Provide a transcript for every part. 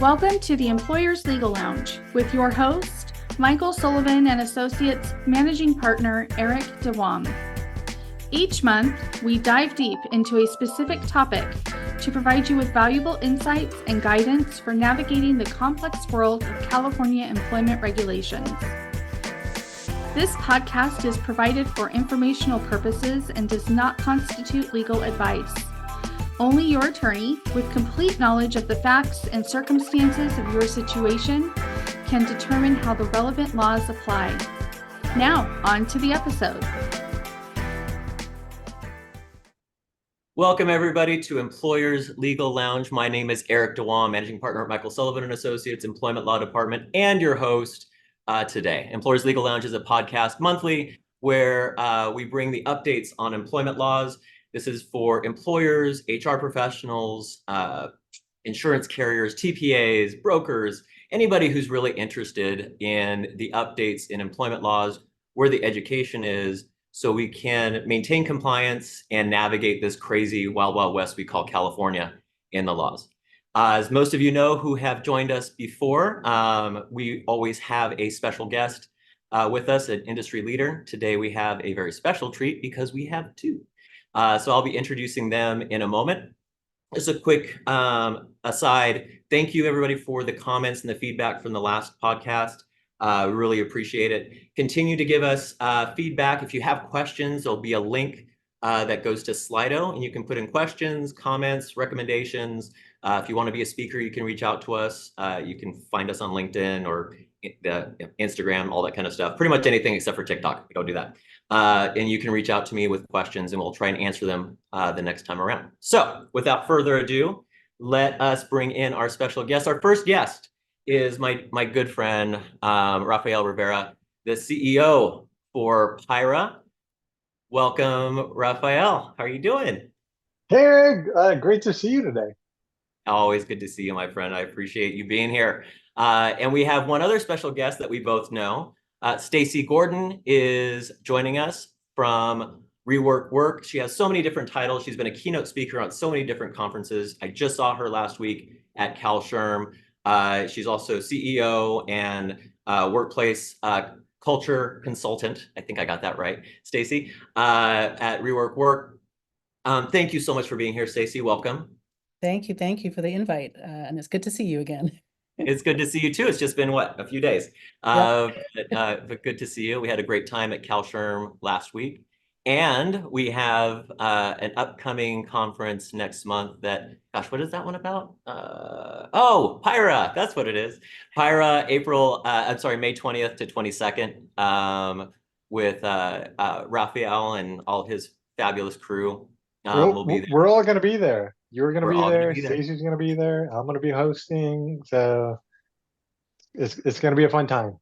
Welcome to the Employers Legal Lounge with your host, Michael Sullivan and Associates Managing Partner Eric DeWong. Each month, we dive deep into a specific topic to provide you with valuable insights and guidance for navigating the complex world of California employment regulations. This podcast is provided for informational purposes and does not constitute legal advice. Only your attorney, with complete knowledge of the facts and circumstances of your situation, can determine how the relevant laws apply. Now, on to the episode. Welcome, everybody, to Employers Legal Lounge. My name is Eric DeWong, Managing Partner at Michael Sullivan and Associates Employment Law Department, and your host today. Employers Legal Lounge is a podcast monthly where we bring the updates on employment laws. This is for employers, HR professionals, insurance carriers, TPAs, brokers, anybody who's really interested in the updates in employment laws, where the education is, so we can maintain compliance and navigate this crazy wild, wild west we call California in the laws. As most of you know who have joined us before, we always have a special guest with us, an industry leader. Today we have a very special treat because we have two. So I'll be introducing them in a moment. Just a quick aside. Thank you, everybody, for the comments and the feedback from the last podcast. Really appreciate it. Continue to give us feedback. If you have questions, there'll be a link that goes to Slido, and you can put in questions, comments, recommendations. If you want to be a speaker, you can reach out to us. You can find us on LinkedIn or Instagram, all that kind of stuff. Pretty much anything except for TikTok. Don't do that. And you can reach out to me with questions, and we'll try and answer them the next time around. So without further ado, let us bring in our special guest. Our first guest is my good friend, Rafael Rivera, the CEO for PIHRA. Welcome, Rafael. How are you doing? Hey, great to see you today. Always good to see you, my friend. I appreciate you being here. And we have one other special guest that we both know. Stacey Gordon is joining us from Rework. She has so many different titles. She's been a keynote speaker on so many different conferences. I just saw her last week at CAHR. She's also CEO and workplace culture consultant. I think I got that right, Stacey, at Rework. Thank you so much for being here, Stacey. Welcome. Thank you for the invite, and it's good to see you again. It's good to see you too. It's just been a few days, but good to see you. We had a great time at CAHR last week, and we have an upcoming conference next month that, gosh, what is that one about? PIHRA, that's what it is. PIHRA, May 20th to 22nd, with Rafael and all his fabulous crew. We'll be there. We're all going to be there. You're going to be there. Stacey's going to be there. I'm going to be hosting. So it's going to be a fun time.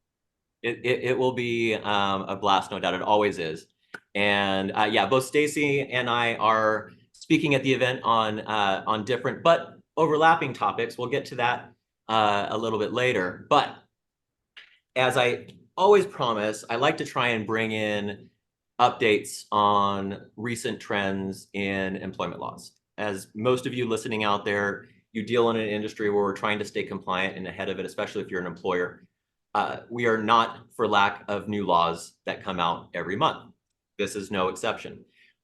It will be a blast, no doubt. It always is. And both Stacey and I are speaking at the event on different but overlapping topics. We'll get to that a little bit later. But as I always promise, I like to try and bring in updates on recent trends in employment laws. As most of you listening out there, you deal in an industry where we're trying to stay compliant and ahead of it, especially if you're an employer. We are not for lack of new laws that come out every month. This is no exception.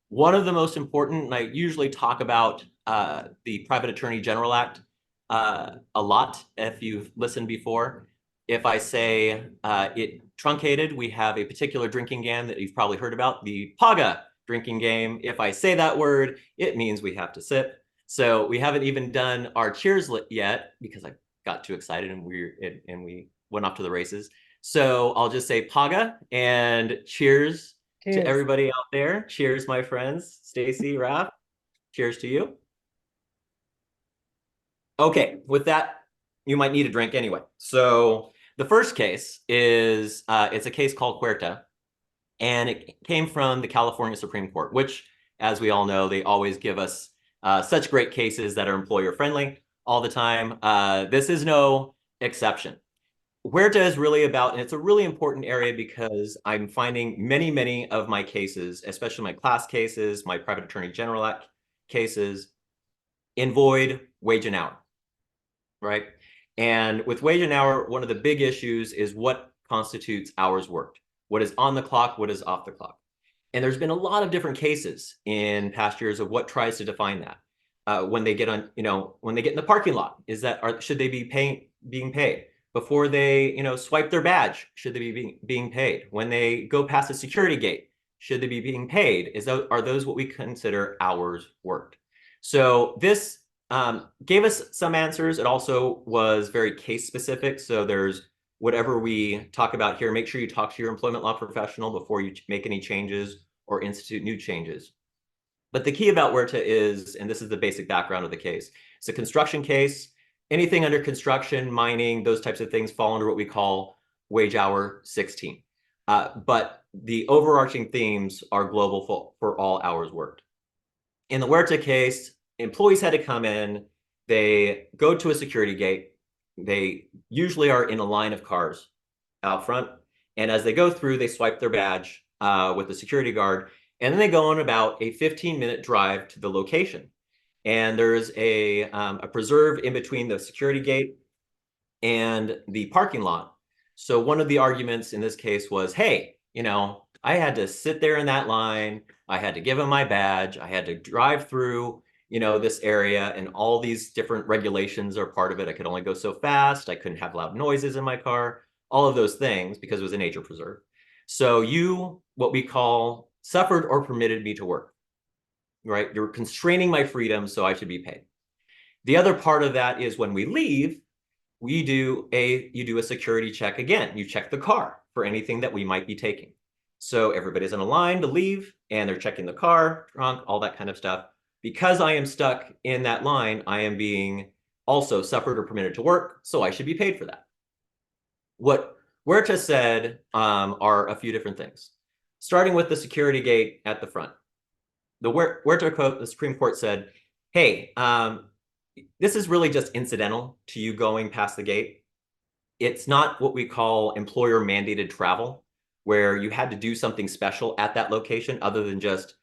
One of the most important, and I usually talk about the Private Attorney General Act a lot, if you've listened before. If I say it truncated, we have a particular drinking game that you've probably heard about, the PIHRA drinking game. If I say that word, it means we have to sip. So we haven't even done our cheers yet because I got too excited and we went off to the races. So I'll just say PIHRA and cheers to everybody out there. Cheers, my friends. Stacey, Raph, cheers to you. Okay, with that, you might need a drink anyway. So the first case is, it's a case called Huerta, and it came from the California Supreme Court, which, as we all know, they always give us such great cases that are employer-friendly all the time. This is no exception. Huerta is really about, and it's a really important area because I'm finding many of my cases, especially my class cases, my Private Attorney General Act cases, in void wage and hour, right? And with wage and hour, one of the big issues is what constitutes hours worked. What is on the clock? What is off the clock? And there's been a lot of different cases in past years of what tries to define that. When they get on, when they get in the parking lot, should they be being paid? Before they, swipe their badge, should they be being paid? When they go past the security gate, should they be being paid? Are those what we consider hours worked? So this gave us some answers. It also was very case specific. So there's whatever we talk about here, make sure you talk to your employment law professional before you make any changes or institute new changes. But the key about WERTA is, and this is the basic background of the case, it's a construction case. Anything under construction, mining, those types of things fall under what we call wage hour 16. But the overarching themes are global for all hours worked. In the WERTA case, employees had to come in, they go to a security gate, they usually are in a line of cars out front, and as they go through, they swipe their badge with the security guard, and then they go on about a 15-minute drive to the location. And there's a preserve in between the security gate and the parking lot. So one of the arguments in this case was, hey, I had to sit there in that line, I had to give them my badge, I had to drive through, this area, and all these different regulations are part of it. I could only go so fast, I couldn't have loud noises in my car, all of those things because it was a nature preserve. So you, what we call, suffered or permitted me to work, right? You're constraining my freedom, so I should be paid. The other part of that is when we leave, you do a security check again. You check the car for anything that we might be taking. So everybody's in a line to leave, and they're checking the car, trunk, all that kind of stuff. Because I am stuck in that line, I am being also suffered or permitted to work, so I should be paid for that. What WERTA said are a few different things. Starting with the security gate at the front. The WERTA quote, the Supreme Court said, hey, this is really just incidental to you going past the gate. It's not what we call employer mandated travel, where you had to do something special at that location other than just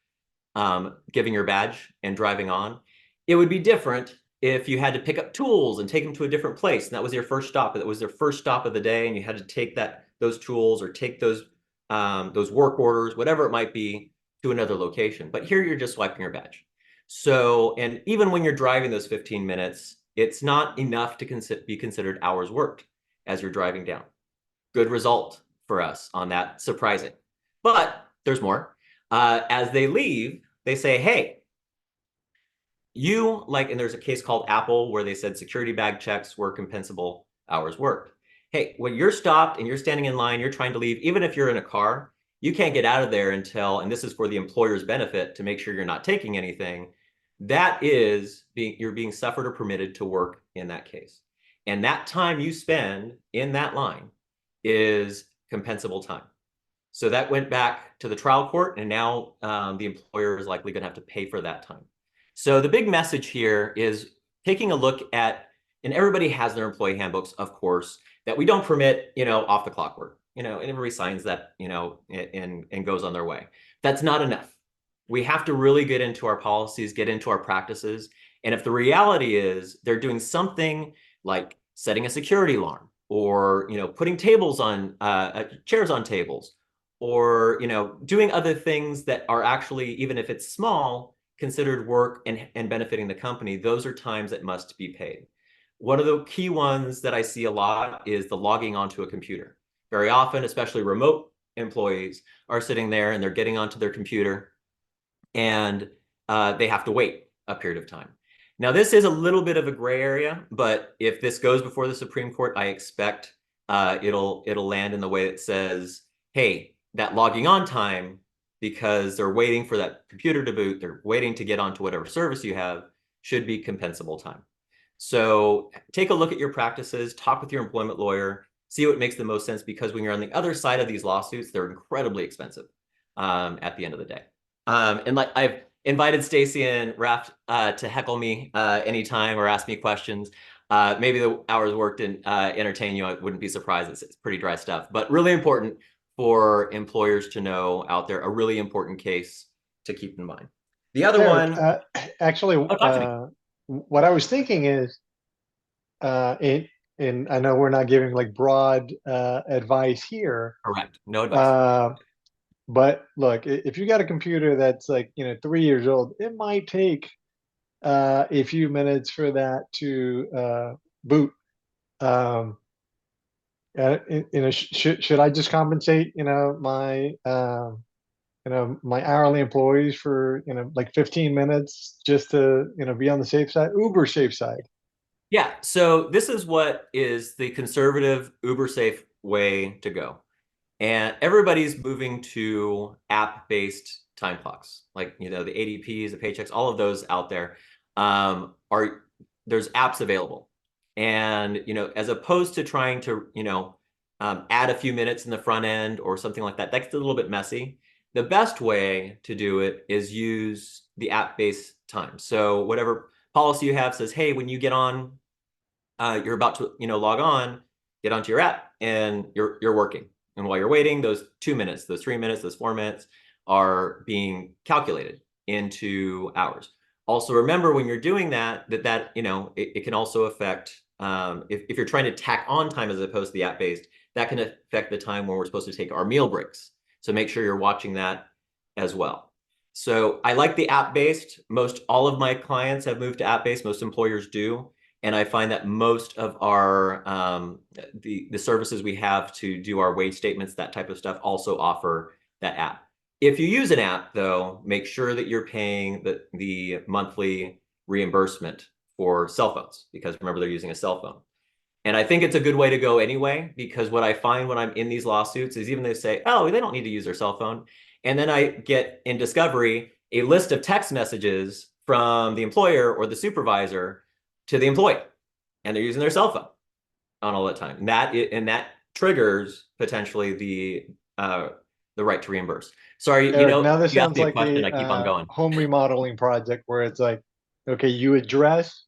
giving your badge and driving on. It would be different if you had to pick up tools and take them to a different place, and that was your first stop. That was their first stop of the day, and you had to take those tools or take those work orders, whatever it might be, to another location. But here you're just swiping your badge. So, and even when you're driving those 15 minutes, it's not enough to be considered hours worked as you're driving down. Good result for us on that, surprising. But there's more. As they leave, they say, hey, and there's a case called Apple where they said security bag checks were compensable hours worked. Hey, when you're stopped and you're standing in line, you're trying to leave, even if you're in a car, you can't get out of there until, and this is for the employer's benefit to make sure you're not taking anything, that is you're being suffered or permitted to work in that case. And that time you spend in that line is compensable time. So that went back to the trial court, and now the employer is likely going to have to pay for that time. So the big message here is taking a look at, and everybody has their employee handbooks, of course, that we don't permit, off the clock work. And everybody signs that, and goes on their way. That's not enough. We have to really get into our policies, get into our practices. And if the reality is they're doing something like setting a security alarm, or putting tables on chairs on tables, or doing other things that are actually, even if it's small, considered work and benefiting the company, those are times that must be paid. One of the key ones that I see a lot is the logging onto a computer. Very often, especially remote employees, are sitting there and they're getting onto their computer, and they have to wait a period of time. Now, this is a little bit of a gray area, but if this goes before the Supreme Court, I expect it'll land in the way that says, hey, that logging on time, because they're waiting for that computer to boot, they're waiting to get onto whatever service you have, should be compensable time. So take a look at your practices, talk with your employment lawyer, see what makes the most sense, because when you're on the other side of these lawsuits, they're incredibly expensive at the end of the day. And like I've invited Stacey and Raf to heckle me anytime or ask me questions. Maybe the hours worked and entertain you. I wouldn't be surprised. It's pretty dry stuff, but really important for employers to know out there, a really important case to keep in mind. The other actually, what I was thinking is, and I know we're not giving like broad advice here. Correct. No advice. But look, if you got a computer that's like, 3 years old, it might take a few minutes for that to boot. Should I just compensate, my hourly employees for, like 15 minutes just to, be on the safe side, uber safe side? Yeah, so this is what is the conservative, uber safe way to go. And everybody's moving to app-based time clocks, like the ADPs, the paychecks, all of those out there there's apps available. And as opposed to trying to add a few minutes in the front end or something like that, that's a little bit messy. The best way to do it is use the app-based time. So whatever policy you have says, hey, when you get on, you're about to log on, get onto your app, and you're working. And while you're waiting, those 2 minutes, those 3 minutes, those 4 minutes are being calculated into hours. Also, remember when you're doing that it can also affect, if you're trying to tack on time as opposed to the app-based, that can affect the time when we're supposed to take our meal breaks. So make sure you're watching that as well. So I like the app-based. Most all of my clients have moved to app-based. Most employers do. And I find that most of our the services we have to do our wage statements, that type of stuff, also offer that app. If you use an app, though, make sure that you're paying the monthly reimbursement for cell phones, because remember, they're using a cell phone. And I think it's a good way to go anyway, because what I find when I'm in these lawsuits is even they say, oh, they don't need to use their cell phone. And then I get in discovery a list of text messages from the employer or the supervisor to the employee, and they're using their cell phone on all the time. And that triggers potentially the right to reimburse. Sorry, Eric, now this you asked sounds me a like question, I keep on a going. home remodeling project where it's like, okay, you address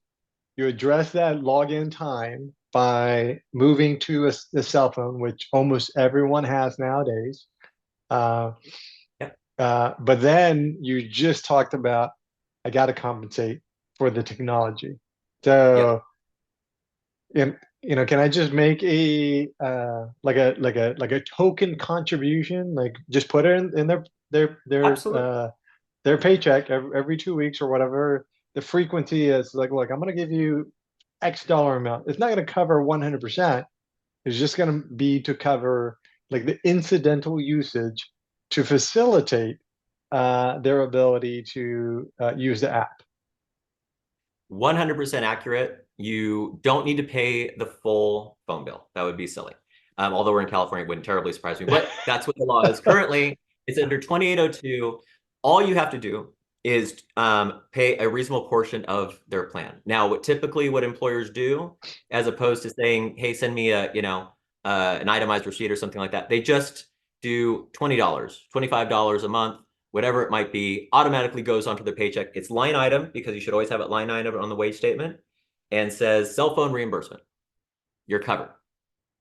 that login time by moving to the cell phone, which almost everyone has nowadays. But then you just talked about, I got to compensate for the technology. So, can I just make a like a token contribution, like just put it in their paycheck every 2 weeks or whatever the frequency is. Like, look, I'm going to give you X dollar amount. It's not going to cover 100%. It's just going to be to cover like the incidental usage to facilitate their ability to use the app. 100% accurate. You don't need to pay the full phone bill. That would be silly. Although we're in California, it wouldn't terribly surprise me, but that's what the law is currently. It's under 2802. All you have to do is pay a reasonable portion of their plan. Now, what employers do, as opposed to saying, hey, send me an itemized receipt or something like that, they just do $20, $25 a month, whatever it might be, automatically goes onto their paycheck. It's line item, because you should always have it line item on the wage statement, and says cell phone reimbursement. You're covered.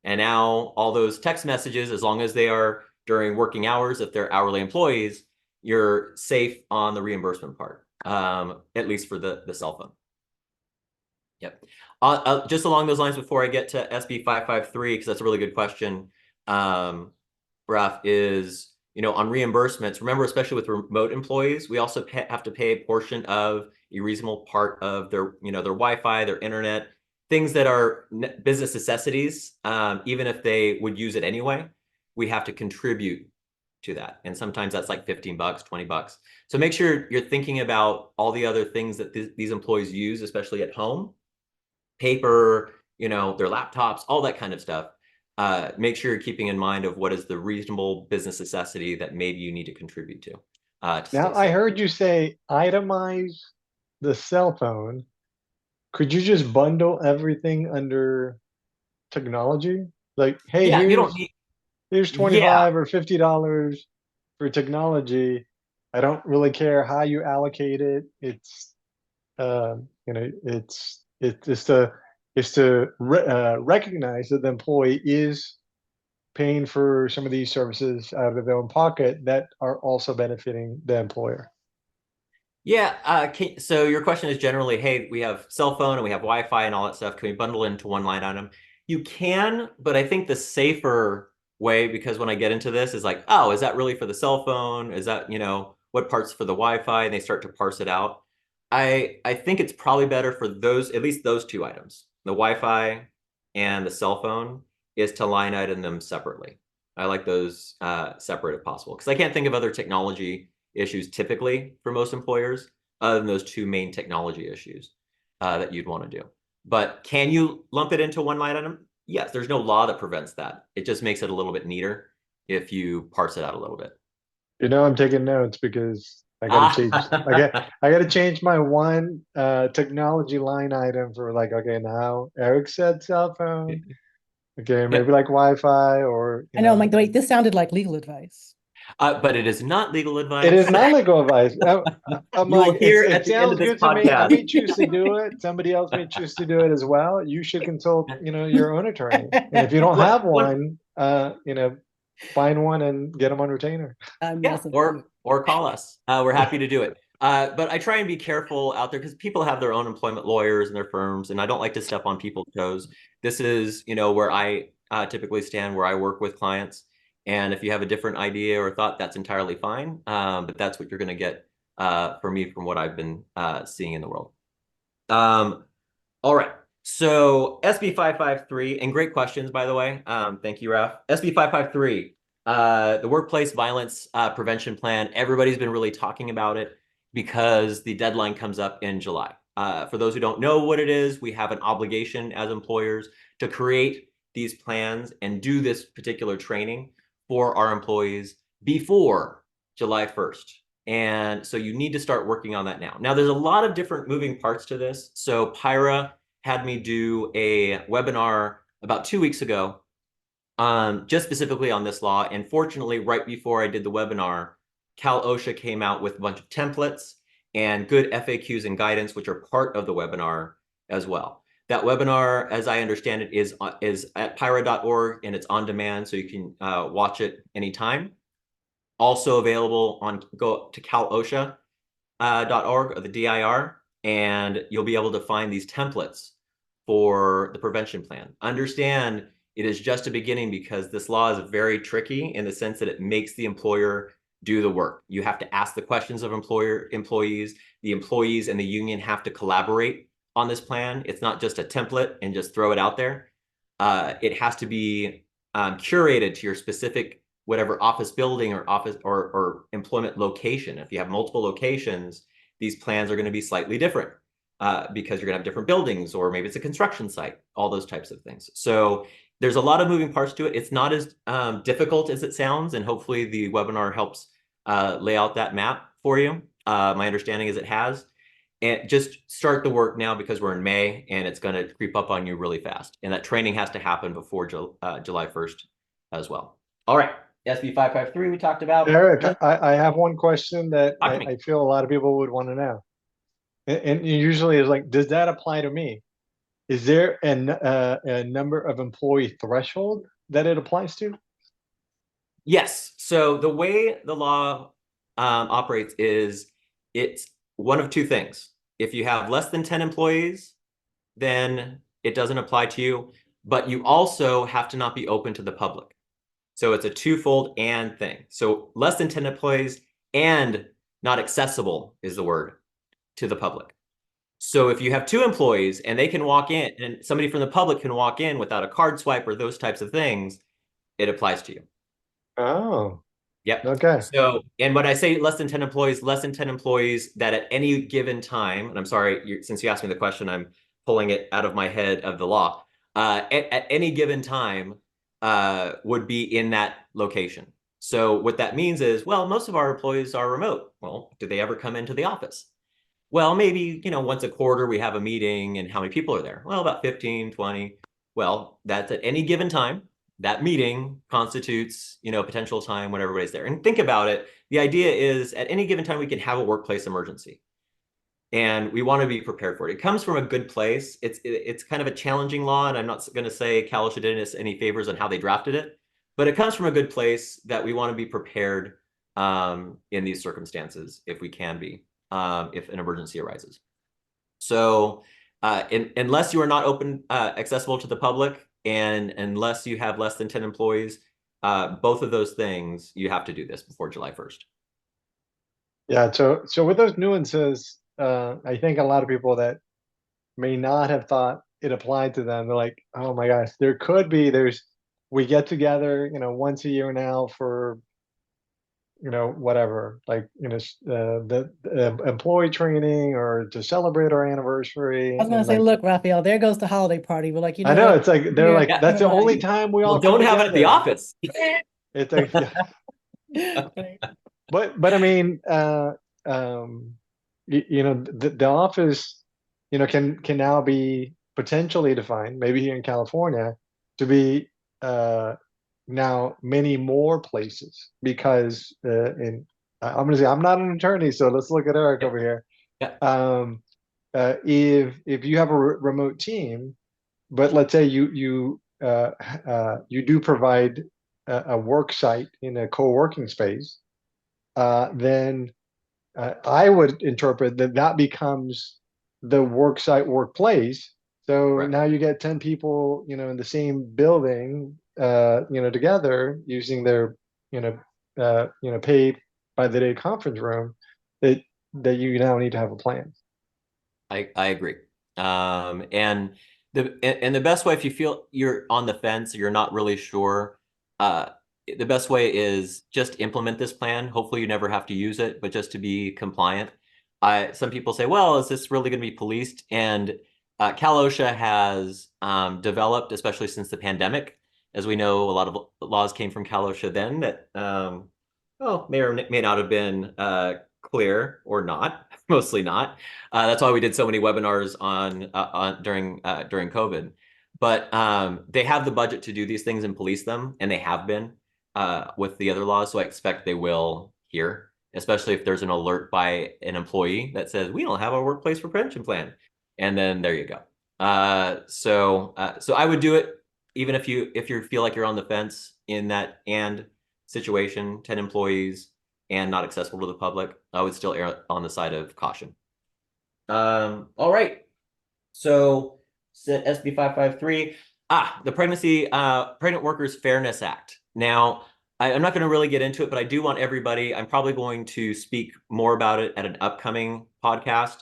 And now all those text messages, as long as they are during working hours, if they're hourly employees, you're safe on the reimbursement part, at least for the cell phone. Yep. Just along those lines, before I get to SB 553, because that's a really good question, Raf, is on reimbursements, remember, especially with remote employees, we also have to pay a portion of a reasonable part of their their Wi-Fi, their internet, things that are business necessities. Even if they would use it anyway, we have to contribute to that. And sometimes that's like $15, $20. So make sure you're thinking about all the other things that these employees use, especially at home, paper, their laptops, all that kind of stuff. Make sure you're keeping in mind of what is the reasonable business necessity that maybe you need to contribute to. Now, I heard you say itemize the cell phone. Could you just bundle everything under technology? Like, hey, yeah, you don't need. Here's $25 or $50 for technology. I don't really care how you allocate it. It's it's to recognize that the employee is paying for some of these services out of their own pocket that are also benefiting the employer. Yeah. So your question is generally, hey, we have cell phone and we have Wi-Fi and all that stuff. Can we bundle into one line item? You can, but I think the safer way, because when I get into this, is like, oh, is that really for the cell phone? Is that, what part's for the Wi-Fi? And they start to parse it out. I think it's probably better for those, at least those two items, the Wi-Fi and the cell phone, is to line item them separately. I like those separate if possible, because I can't think of other technology issues typically for most employers other than those two main technology issues that you'd want to do. But can you lump it into one line item? Yes, there's no law that prevents that. It just makes it a little bit neater if you parse it out a little bit. I'm taking notes because I gotta change. I gotta change my one technology line item for like, okay, now Eric said cell phone. Okay, maybe like Wi-Fi or I know, I'm like, wait, this sounded like legal advice. But it is not legal advice. It is not legal advice. I'm You will like, hear it at the end of sounds this good to me. I podcast. may choose to do it. Somebody else may choose to do it as well. You should consult, your own attorney. And if you don't have one, find one and get them on retainer. Yeah, or call us. We're happy to do it. But I try and be careful out there because people have their own employment lawyers and their firms, and I don't like to step on people's toes. This is, where I typically stand, where I work with clients. And if you have a different idea or thought, that's entirely fine. But that's what you're going to get from me, from what I've been seeing in the world. All right. So SB 553, and great questions, by the way. Thank you, Raf. SB 553, the Workplace Violence Prevention Plan. Everybody's been really talking about it because the deadline comes up in July. For those who don't know what it is, we have an obligation as employers to create these plans and do this particular training for our employees before July 1st. And so you need to start working on that now. Now, there's a lot of different moving parts to this. So PIHRA had me do a webinar about 2 weeks ago, just specifically on this law. And fortunately, right before I did the webinar, CAHRA came out with a bunch of templates and good FAQs and guidance, which are part of the webinar as well. That webinar, as I understand it, is at PIHRA.org, and it's on demand, so you can watch it anytime. Also available go to CalOSHA.org, or the DIR, and you'll be able to find these templates for the prevention plan. Understand it is just a beginning, because this law is very tricky in the sense that it makes the employer do the work. You have to ask the questions of employees. The employees and the union have to collaborate on this plan. It's not just a template and just throw it out there. It has to be curated to your specific whatever office building or office or employment location. If you have multiple locations, these plans are going to be slightly different because you're going to have different buildings, or maybe it's a construction site, all those types of things. So there's a lot of moving parts to it. It's not as difficult as it sounds, and hopefully the webinar helps lay out that map for you. My understanding is it has. And just start the work now, because we're in May and it's going to creep up on you really fast. And that training has to happen before July 1st as well. All right. SB 553 we talked about. Eric, I have one question that I feel a lot of people would want to know. And usually is like, does that apply to me? Is there a number of employee threshold that it applies to? Yes. So the way the law operates is it's one of two things. If you have less than 10 employees, then it doesn't apply to you, but you also have to not be open to the public. So it's a twofold and thing. So less than 10 employees and not accessible is the word to the public. So if you have 2 employees and they can walk in, and somebody from the public can walk in without a card swipe or those types of things, it applies to you. Oh. Yep. Okay. So, and when I say less than 10 employees that at any given time, and I'm sorry, since you asked me the question, I'm pulling it out of my head of the law, at any given time would be in that location. So what that means is, well, most of our employees are remote. Well, do they ever come into the office? Well, maybe, once a quarter we have a meeting, and how many people are there? Well, about 15, 20. Well, that's at any given time. That meeting constitutes, potential time when everybody's there. And think about it. The idea is at any given time, we can have a workplace emergency, and we want to be prepared for it. It comes from a good place. It's kind of a challenging law, and I'm not going to say CAHRA did us any favors on how they drafted it, but it comes from a good place that we want to be prepared in these circumstances, if we can be, if an emergency arises. So unless you are not accessible to the public, And unless you have less than 10 employees, both of those things, you have to do this before July 1st. Yeah, so with those nuances, I think a lot of people that may not have thought it applied to them, they're like, oh my gosh, we get together, once a year now for, whatever, like, the employee training or to celebrate our anniversary. I was gonna And say, like, look, Rafael, there goes the holiday party. We're like, you I know know what? it's like, they're Here, like, Yeah. that's the only right. time we Well, all don't come have it at the together. office. It's like, Right. but I mean, the office, can now be potentially defined, maybe here in California, to be now many more places because I'm gonna say I'm not an attorney, so let's look at Eric Yeah. over here. Yeah. If you have a remote team, but let's say you do provide a work site in a co-working space, then I would interpret that becomes the work site workplace. So Right. now you get 10 people, in the same building, together using their, paid by the day conference room that you now need to have a plan. I agree. And the best way, if you feel you're on the fence, you're not really sure, the best way is just implement this plan. Hopefully you never have to use it, but just to be compliant. Some people say, well, is this really going to be policed? And CalOSHA has developed, especially since the pandemic. As we know, a lot of laws came from CalOSHA then that, may or may not have been clear or not, mostly not. That's why we did so many webinars during COVID. But they have the budget to do these things and police them, and they have been with the other laws. So I expect they will here, especially if there's an alert by an employee that says we don't have a workplace prevention plan, and then there you go. So I would do it even if you feel like you're on the fence in that and situation, 10 employees and not accessible to the public. I would still err on the side of caution. All right. So SB 553, the Pregnant Workers Fairness Act. Now, I'm not going to really get into it, but I do want everybody, I'm probably going to speak more about it at an upcoming podcast.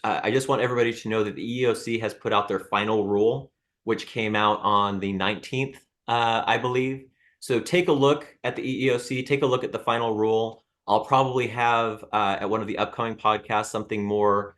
I just want everybody to know that the EEOC has put out their final rule, which came out on the 19th, I believe. So take a look at the EEOC, take a look at the final rule. I'll probably have at one of the upcoming podcasts something more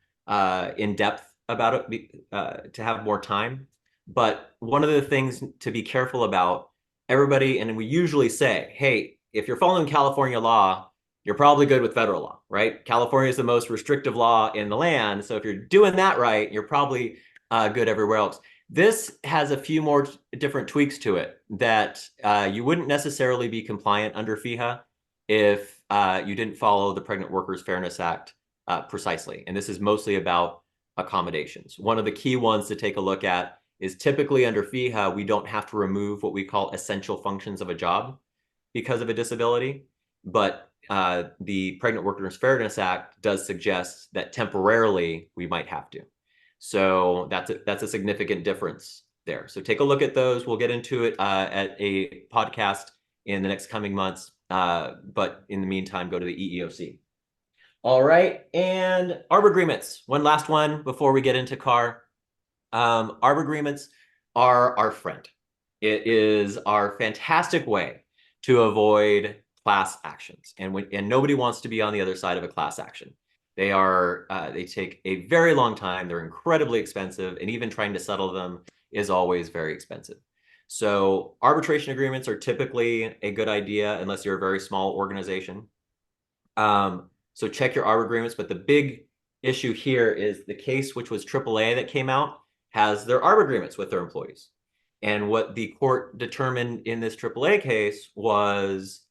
in depth about it to have more time. But one of the things to be careful about, everybody, and we usually say, hey, if you're following California law, you're probably good with federal law, right? California is the most restrictive law in the land. So if you're doing that right, you're probably good everywhere else. This has a few more different tweaks to it that you wouldn't necessarily be compliant under PIHRA if you didn't follow the Pregnant Workers Fairness Act precisely. And this is mostly about accommodations. One of the key ones to take a look at is typically under PIHRA, we don't have to remove what we call essential functions of a job because of a disability. But the Pregnant Workers Fairness Act does suggest that temporarily we might have to. So that's a significant difference there. So take a look at those. We'll get into it at a podcast in the next coming months. But in the meantime, go to the EEOC. All right, and ARB agreements. One last one before we get into CAHR. ARB agreements are our friend. It is our fantastic way to avoid class actions, and nobody wants to be on the other side of a class action. They take a very long time. They're incredibly expensive, and even trying to settle them is always very expensive. So arbitration agreements are typically a good idea unless you're a very small organization. So check your ARB agreements, but the big issue here is the case, which was AAA that came out, has their ARB agreements with their employees. And what the court determined in this AAA case was,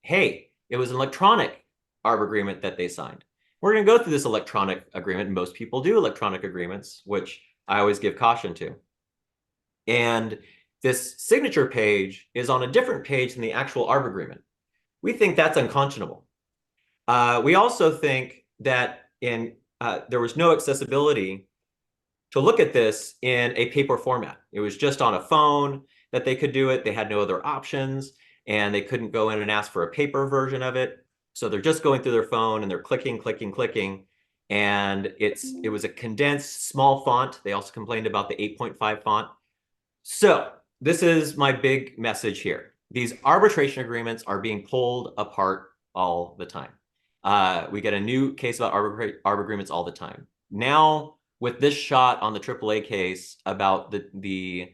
hey, it was an electronic ARB agreement that they signed. We're going to go through this electronic agreement, and most people do electronic agreements, which I always give caution to. And this signature page is on a different page than the actual ARB agreement. We think that's unconscionable. We also think that there was no accessibility to look at this in a paper format. It was just on a phone that they could do it. They had no other options, and they couldn't go in and ask for a paper version of it. So they're just going through their phone and they're clicking, and it was a condensed small font. They also complained about the 8.5 font. So this is my big message here. These arbitration agreements are being pulled apart all the time. We get a new case about arbitration agreements all the time. Now, with this shot on the AAA case about the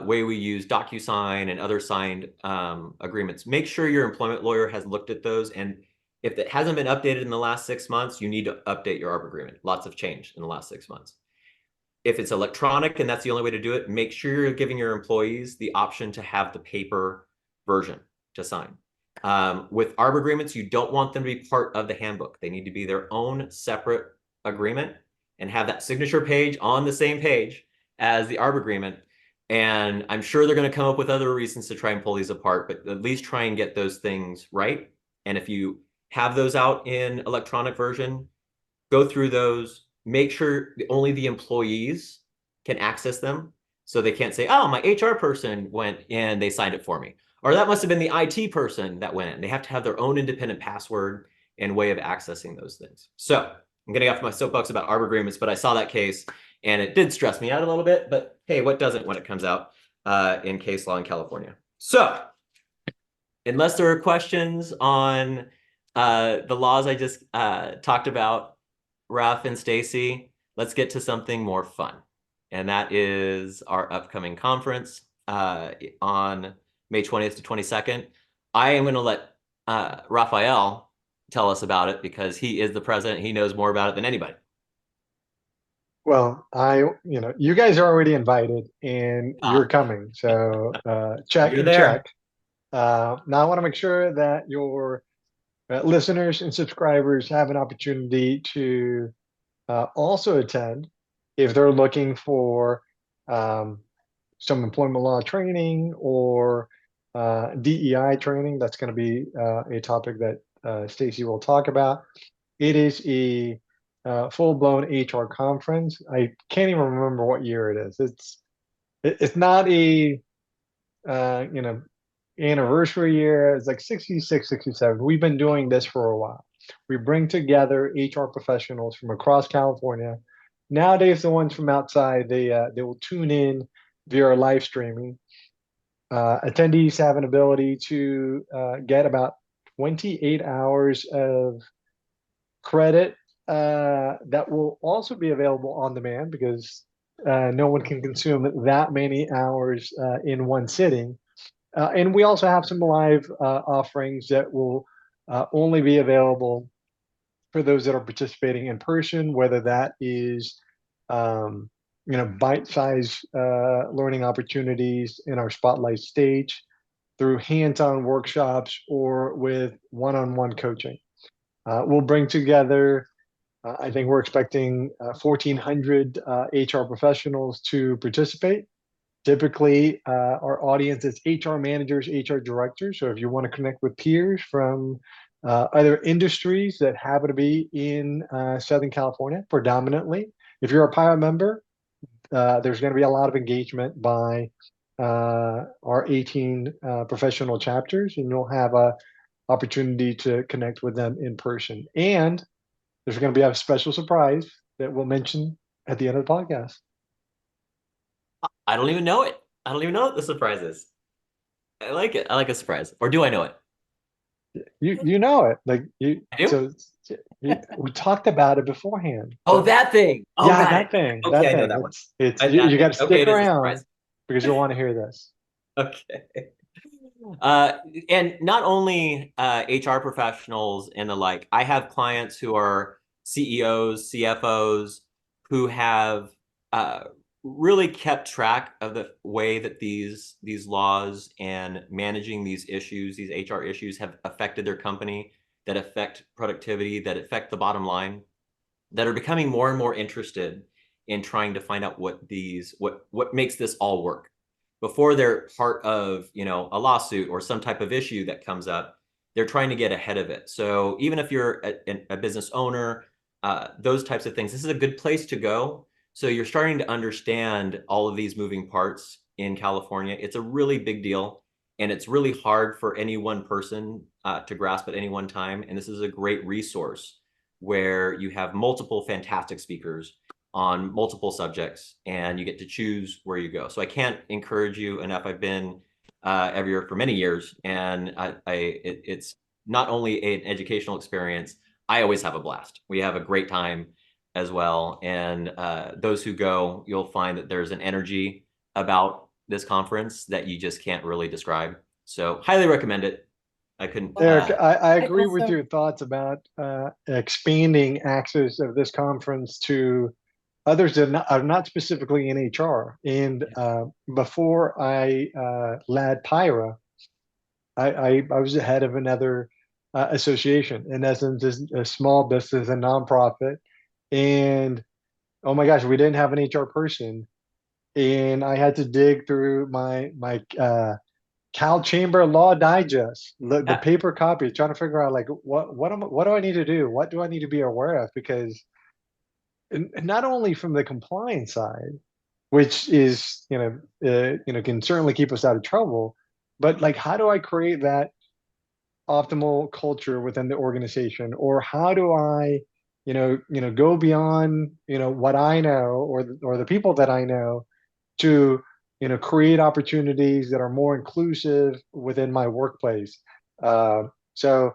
way we use DocuSign and other signed agreements, make sure your employment lawyer has looked at those. And if it hasn't been updated in the last 6 months, you need to update your ARB agreement. Lots have changed in the last 6 months. If it's electronic and that's the only way to do it, make sure you're giving your employees the option to have the paper version to sign. With ARB agreements, you don't want them to be part of the handbook. They need to be their own separate agreement and have that signature page on the same page as the ARB agreement. And I'm sure they're going to come up with other reasons to try and pull these apart, but at least try and get those things right. And if you have those out in electronic version, go through those, make sure only the employees can access them. So they can't say, oh, my HR person went in, they signed it for me. Or that must have been the IT person that went in. They have to have their own independent password and way of accessing those things. So I'm getting off my soapbox about ARB agreements, but I saw that case and it did stress me out a little bit. But hey, what doesn't when it comes out in case law in California? So unless there are questions on the laws I just talked about, Raf and Stacey, let's get to something more fun. And that is our upcoming conference on May 20th to 22nd. I am going to let Rafael tell us about it because he is the president. He knows more about it than anybody. Well, you guys are already invited and you're coming. So check You're and there. check. Now I want to make sure that your listeners and subscribers have an opportunity to also attend if they're looking for some employment law training or DEI training. That's going to be a topic that Stacey will talk about. It is a full-blown HR conference. I can't even remember what year it is. It's not a anniversary year. It's like 66, 67. We've been doing this for a while. We bring together HR professionals from across California. Nowadays, the ones from outside, they will tune in via live streaming. Attendees have an ability to get about 28 hours of credit that will also be available on demand because no one can consume that many hours in one sitting. And we also have some live offerings that will only be available for those that are participating in person, whether that is bite-sized learning opportunities in our spotlight stage through hands-on workshops or with one-on-one coaching. We'll bring together, I think we're expecting 1,400 HR professionals to participate. Typically, our audience is HR managers, HR directors. So if you want to connect with peers from other industries that happen to be in Southern California, predominantly, if you're a PIHRA member, there's going to be a lot of engagement by our 18 professional chapters, and you'll have an opportunity to connect with them in person. And there's going to be a special surprise that we'll mention at the end of the podcast. I don't even know it. I don't even know what the surprise is. I like it. I like a surprise. Or do I know it? You know it. Like you I do? so we talked about it beforehand. Oh, that thing. Oh, yeah, got that it. thing. Okay, that I know thing. that one. It's That you thing. got to Okay, stick it is a around surprise. because you'll want to hear this. Okay. And not only HR professionals and the like, I have clients who are CEOs, CFOs, who have really kept track of the way that these laws and managing these issues, these HR issues, have affected their company, that affect productivity, that affect the bottom line, that are becoming more and more interested in trying to find out what makes this all work. Before they're part of, a lawsuit or some type of issue that comes up, they're trying to get ahead of it. So even if you're a business owner, those types of things, this is a good place to go So you're starting to understand all of these moving parts in California. It's a really big deal, and it's really hard for any one person to grasp at any one time. And this is a great resource where you have multiple fantastic speakers on multiple subjects, and you get to choose where you go. So I can't encourage you enough. I've been every year for many years, and it's not only an educational experience. I always have a blast. We have a great time as well. And those who go, you'll find that there's an energy about this conference that you just can't really describe. So highly recommend it. I couldn't. Eric, I I agree with also- your thoughts about expanding access of this conference to others that are not specifically in HR. And before I led PIHRA, I was the head of another association. In essence, is a small business, a nonprofit. And oh my gosh, we didn't have an HR person. And I had to dig through my Cal Chamber Law Digest, the paper copy, trying to figure out like what do I need to do? What do I need to be aware of? Because not only from the compliance side, which is can certainly keep us out of trouble, but like how do I create that optimal culture within the organization, or how do I go beyond what I know or the people that I know to create opportunities that are more inclusive within my workplace. So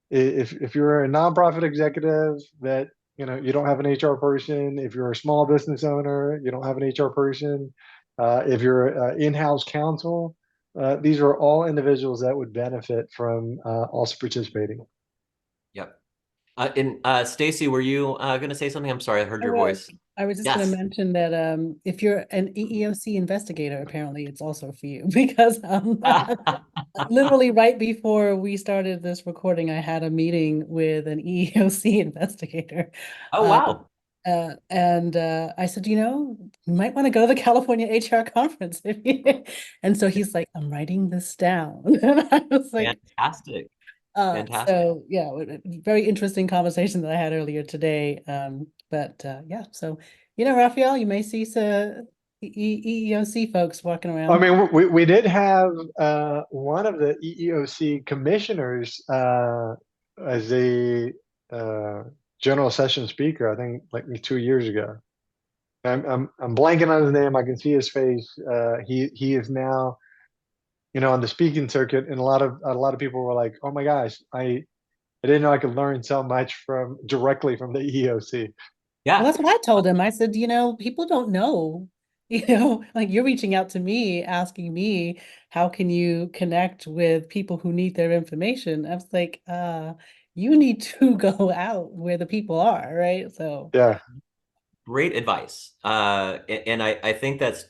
if you're a nonprofit executive that you don't have an HR person, if you're a small business owner, you don't have an HR person, if you're in-house counsel, these are all individuals that would benefit from also participating. Yep. And Stacey, were you going to say something? I'm sorry, I heard your voice. I was just going Yes. to mention that if you're an EEOC investigator, apparently it's also for you because literally right before we started this recording, I had a meeting with an EEOC investigator. Oh, wow. And I said, you might want to go to the California HR conference. And so he's like, I'm writing this down. And I was like, Fantastic. Fantastic. so yeah, very interesting conversation that I had earlier today. But yeah, so Rafael, you may see some EEOC folks walking around. I mean, we did have one of the EEOC commissioners as a general session speaker, I think like 2 years ago. I'm blanking on his name. I can see his face. He is now on the speaking circuit, and a lot of people were like, "Oh my gosh, I didn't know I could learn so much directly from the EEOC." Yeah. Well, that's what I told him. I said, people don't know, like you're reaching out to me, asking me, how can you connect with people who need their information? I was like, you need to go out where the people are, right? So Yeah. Great advice. And I think that's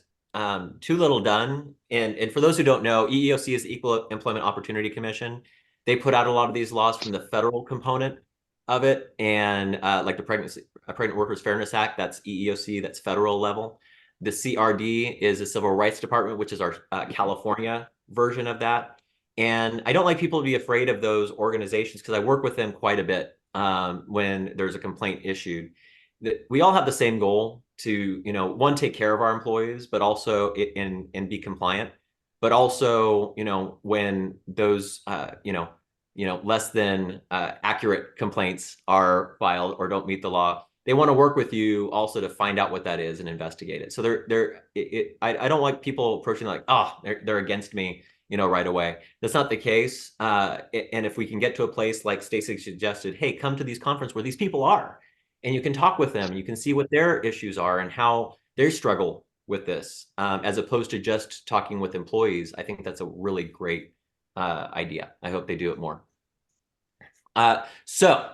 too little done. And for those who don't know, EEOC is the Equal Employment Opportunity Commission. They put out a lot of these laws from the federal component of it. And like the Pregnant Workers Fairness Act, that's EEOC, that's federal level. The CRD is the Civil Rights Department, which is our California version of that. And I don't like people to be afraid of those organizations because I work with them quite a bit when there's a complaint issued. We all have the same goal to, one, take care of our employees, but also and be compliant. But also, when those, less than accurate complaints are filed or don't meet the law, they want to work with you also to find out what that is and investigate it. So I don't like people approaching like, oh, they're against me, right away. That's not the case. And if we can get to a place like Stacey suggested, hey, come to these conferences where these people are, and you can talk with them, you can see what their issues are and how they struggle with this, as opposed to just talking with employees. I think that's a really great idea. I hope they do it more. So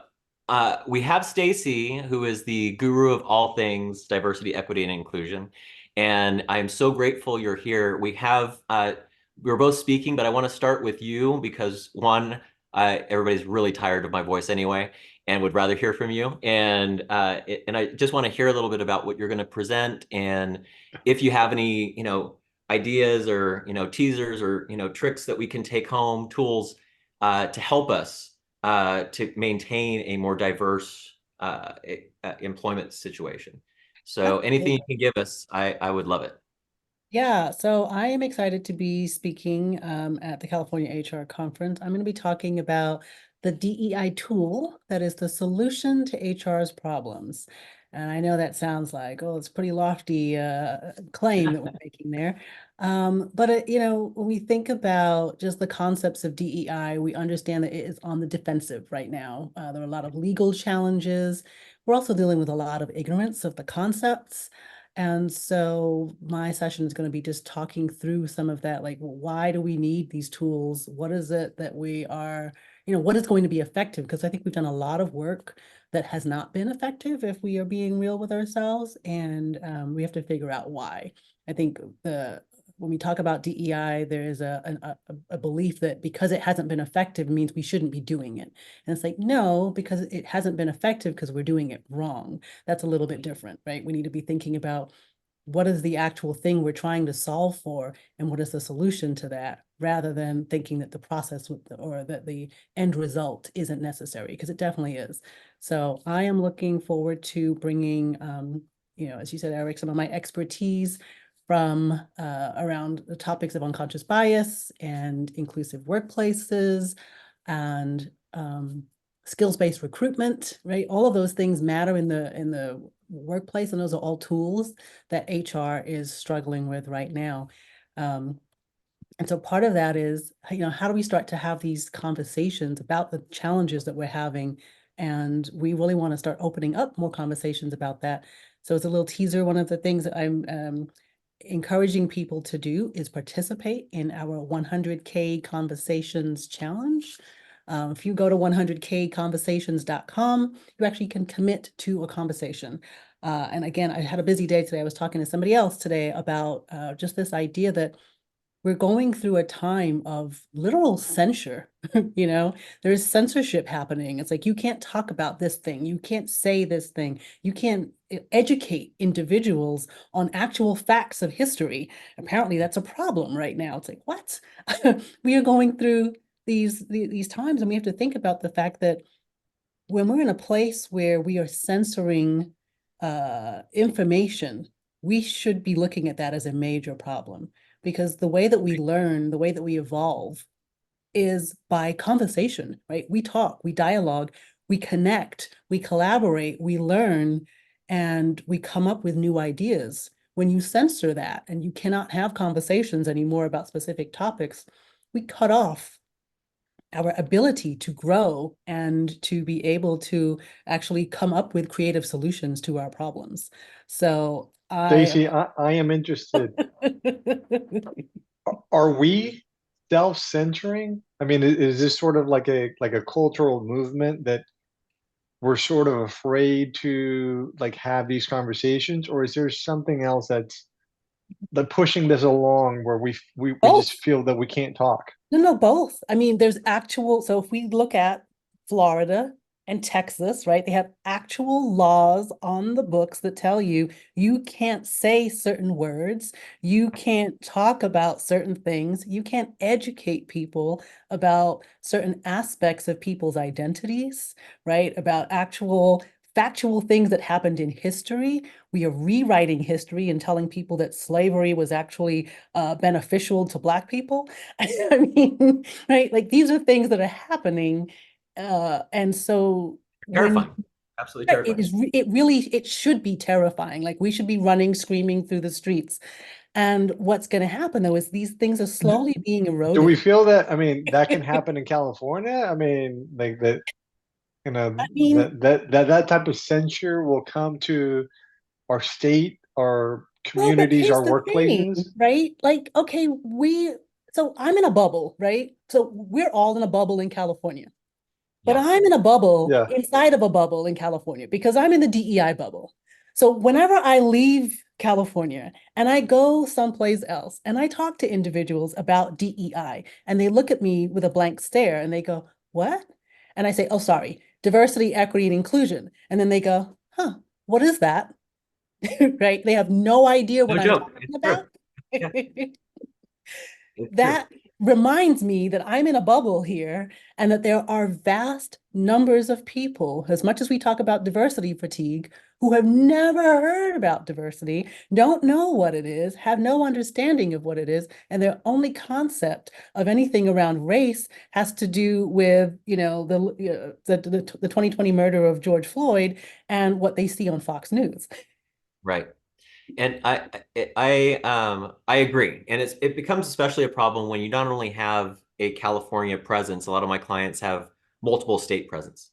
we have Stacey, who is the guru of all things diversity, equity, and inclusion. And I'm so grateful you're here. We're both speaking, but I want to start with you because one, everybody's really tired of my voice anyway, and would rather hear from you. And I just want to hear a little bit about what you're going to present, and if you have any, ideas or teasers or tricks that we can take home, tools to help us to maintain a more diverse employment situation. So anything you can give us, I would love it. Yeah, so I am excited to be speaking at the California HR Conference. I'm going to be talking about the DEI tool that is the solution to HR's problems. And I know that sounds like, oh, it's a pretty lofty claim that we're making there. But when we think about just the concepts of DEI, we understand that it is on the defensive right now. There are a lot of legal challenges. We're also dealing with a lot of ignorance of the concepts. And so my session is going to be just talking through some of that, like, why do we need these tools? What is it that we are, what is going to be effective? Because I think we've done a lot of work that has not been effective if we are being real with ourselves, and we have to figure out why. I think when we talk about DEI, there is a belief that because it hasn't been effective means we shouldn't be doing it. And it's like, no, because it hasn't been effective because we're doing it wrong. That's a little bit different, right? We need to be thinking about what is the actual thing we're trying to solve for and what is the solution to that, rather than thinking that the process or that the end result isn't necessary, because it definitely is. So I am looking forward to bringing, as you said, Eric, some of my expertise from around the topics of unconscious bias and inclusive workplaces and skills-based recruitment, right? All of those things matter in the workplace, and those are all tools that HR is struggling with right now. And so part of that is, how do we start to have these conversations about the challenges that we're having? And we really want to start opening up more conversations about that. So it's a little teaser. One of the things that I'm encouraging people to do is participate in our 100K Conversations Challenge. If you go to 100kconversations.com, you actually can commit to a conversation. And again, I had a busy day today. I was talking to somebody else today about just this idea that we're going through a time of literal censure. There's censorship happening. It's like, you can't talk about this thing. You can't say this thing. You can't educate individuals on actual facts of history. Apparently that's a problem right now. It's like, what? We are going through these times, and we have to think about the fact that when we're in a place where we are censoring information, we should be looking at that as a major problem. Because the way that we learn, the way that we evolve is by conversation, right? We talk, we dialogue, we connect, we collaborate, we learn, and we come up with new ideas. When you censor that and you cannot have conversations anymore about specific topics, we cut off our ability to grow and to be able to actually come up with creative solutions to our problems. So Stacey, I am interested. Are we self-censoring? I mean, is this sort of like a cultural movement that we're sort of afraid to have these conversations, or is there something else that's pushing this along where we Both. just feel that we can't talk? No, both. I mean, so if we look at Florida and Texas, right, they have actual laws on the books that tell you can't say certain words, you can't talk about certain things, you can't educate people about certain aspects of people's identities, right, about actual factual things that happened in history. We are rewriting history and telling people that slavery was actually beneficial to Black people. I mean, right? Like, these are things that are happening. And so Terrifying. Absolutely terrifying. it should be terrifying. Like, we should be running, screaming through the streets. And what's going to happen, though, is these things are slowly being eroded. Do we feel that, I mean, that can happen in California? I mean, like that, that type of censure will come to our state, our Well, but communities, here's our the workplaces? thing, right? Like, okay, so I'm in a bubble, right? So we're all in a bubble in California. But Yeah. I'm in a bubble Yeah. inside of a bubble in California because I'm in the DEI bubble. So whenever I leave California and I go someplace else and I talk to individuals about DEI and they look at me with a blank stare and they go, "What?" And I say, "Oh, sorry, diversity, equity, and inclusion." And then they go, "Huh, what is that?" Right? They have no idea what No I'm joke. talking It's true. about. Yeah. It's true. That reminds me that I'm in a bubble here and that there are vast numbers of people, as much as we talk about diversity fatigue, who have never heard about diversity, don't know what it is, have no understanding of what it is, and their only concept of anything around race has to do with, the 2020 murder of George Floyd and what they see on Fox News. Right. And I agree. And it becomes especially a problem when you not only have a California presence, a lot of my clients have multiple state presence.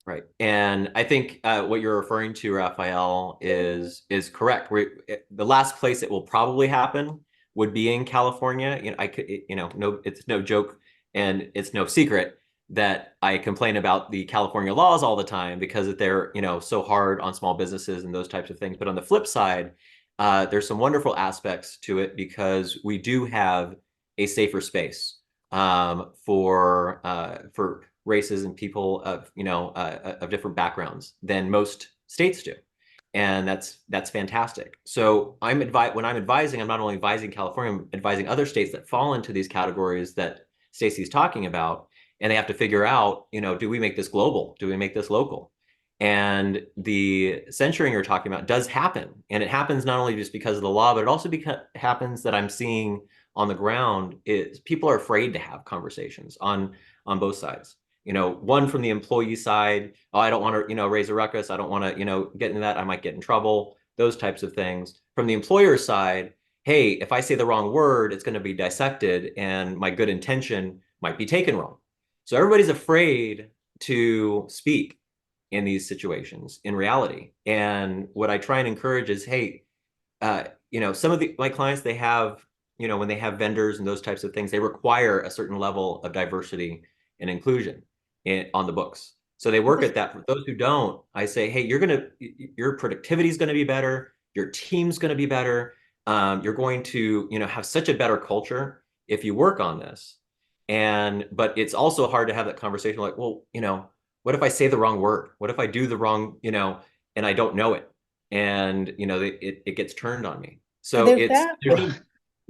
Right. And I think what you're referring to, Rafael, is correct. The last place it will probably happen would be in California. It's no joke and it's no secret that I complain about the California laws all the time because they're, so hard on small businesses and those types of things. But on the flip side, there's some wonderful aspects to it because we do have a safer space for races and people of of different backgrounds than most states do, and that's fantastic. So when I'm advising, I'm not only advising California, I'm advising other states that fall into these categories that Stacey's talking about, and they have to figure out, do we make this global? Do we make this local? And the censuring you're talking about does happen, and it happens not only just because of the law, but it also happens that I'm seeing on the ground is people are afraid to have conversations on both sides. One from the employee side, oh, I don't want to, raise a ruckus. I don't want to, get into that. I might get in trouble, those types of things. From the employer side, hey, if I say the wrong word, it's going to be dissected and my good intention might be taken wrong. So everybody's afraid to speak in these situations in reality. And what I try and encourage is, hey, some of my clients, they have, when they have vendors and those types of things, they require a certain level of diversity and inclusion on the books. So they work at that. For those who don't, I say, hey, your productivity is going to be better. Your team's going to be better. You're going to, have such a better culture if you work on this. But it's also hard to have that conversation like, well, what if I say the wrong word? What if I do the wrong, and I don't know it? And, it gets turned on me. So There's that. I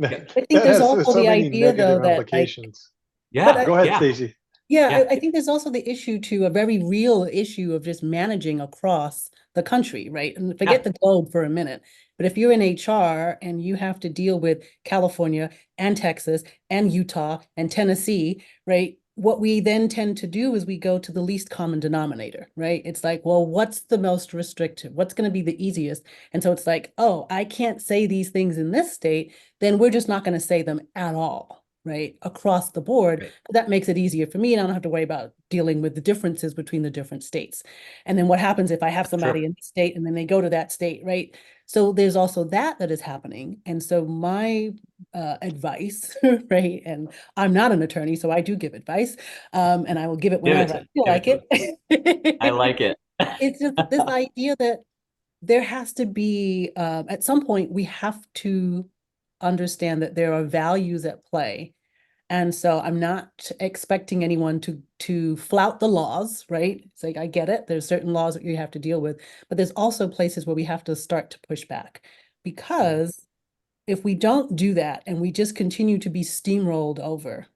I think there's also the idea, though, that implications. Yeah. Go ahead, Stacey. Yeah, I think there's also the issue to a very real issue of just managing across the country, right? And forget the globe for a minute. But if you're in HR and you have to deal with California and Texas and Utah and Tennessee, right? What we then tend to do is we go to the least common denominator, right? It's like, well, what's the most restrictive? What's going to be the easiest? And so it's like, oh, I can't say these things in this state, then we're just not going to say them at all. Right, across the board. Right. That makes it easier for me, and I don't have to worry about dealing with the differences between the different states. And then what happens if I have somebody in the state and then they go to that state, right? So there's also that is happening. And so my advice, right, and I'm not an attorney, so I do give advice, and I will give it whenever I feel like it. I like it. It's just this idea that there has to be, at some point, we have to understand that there are values at play. And so I'm not expecting anyone to flout the laws, right? It's like, I get it. There's certain laws that you have to deal with, but there's also places where we have to start to push back, because if we don't do that and we just continue to be steamrolled over,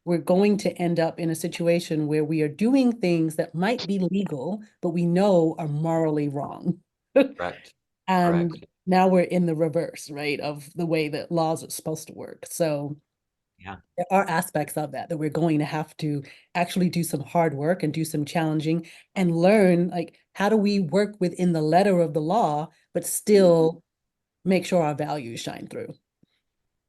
we're going to end up in a situation where we are doing things that might be legal, but we know are morally wrong. Correct. And Correct. now we're in the reverse, right, of the way that laws are supposed to work. So yeah, there are aspects of that we're going to have to actually do some hard work and do some challenging and learn, like, how do we work within the letter of the law, but still make sure our values shine through.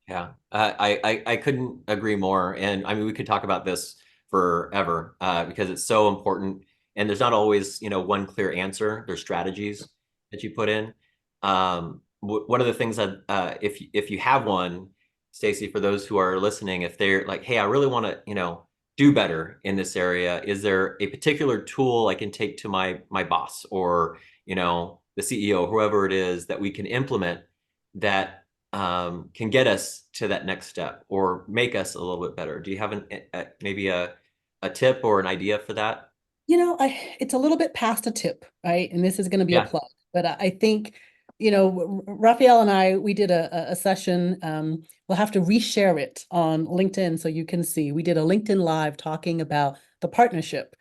Yeah, I couldn't agree more. And I mean, we could talk about this forever because it's so important. And there's not always, one clear answer. There's strategies that you put in. One of the things that if you have one, Stacey, for those who are listening, if they're like, hey, I really want to, do better in this area, is there a particular tool I can take to my boss or, the CEO, whoever it is, that we can implement that can get us to that next step or make us a little bit better? Do you have maybe a tip or an idea for that? It's a little bit past a tip, right? And this is going to be a plug, but I think you know, Rafael and I, we did a session. We'll have to reshare it on LinkedIn so you can see. We did a LinkedIn Live talking about the partnership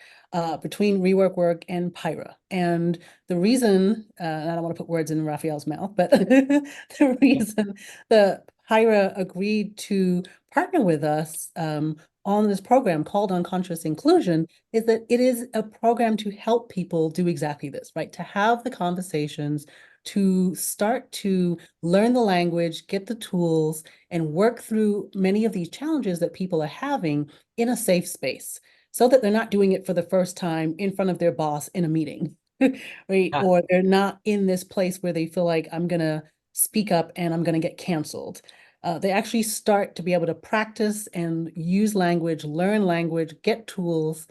between Rework and PIHRA. And the reason, and I don't want to put words in Rafael's mouth, but the reason the PIHRA agreed to partner with us on this program called Unconscious Inclusion is that it is a program to help people do exactly this, right? To have the conversations, to start to learn the language, get the tools, and work through many of these challenges that people are having in a safe space so that they're not doing it for the first time in front of their boss in a meeting, right? Yeah. Or they're not in this place where they feel like I'm going to speak up and I'm going to get canceled. They actually start to be able to practice and use language, learn language, get tools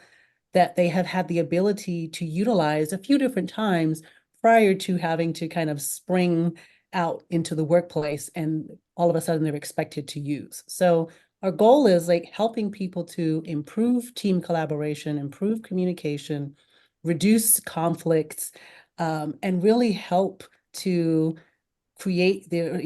that they have had the ability to utilize a few different times prior to having to kind of spring out into the workplace and all of a sudden they're expected to use. So our goal is like helping people to improve team collaboration, improve communication, reduce conflicts, and really help to create their,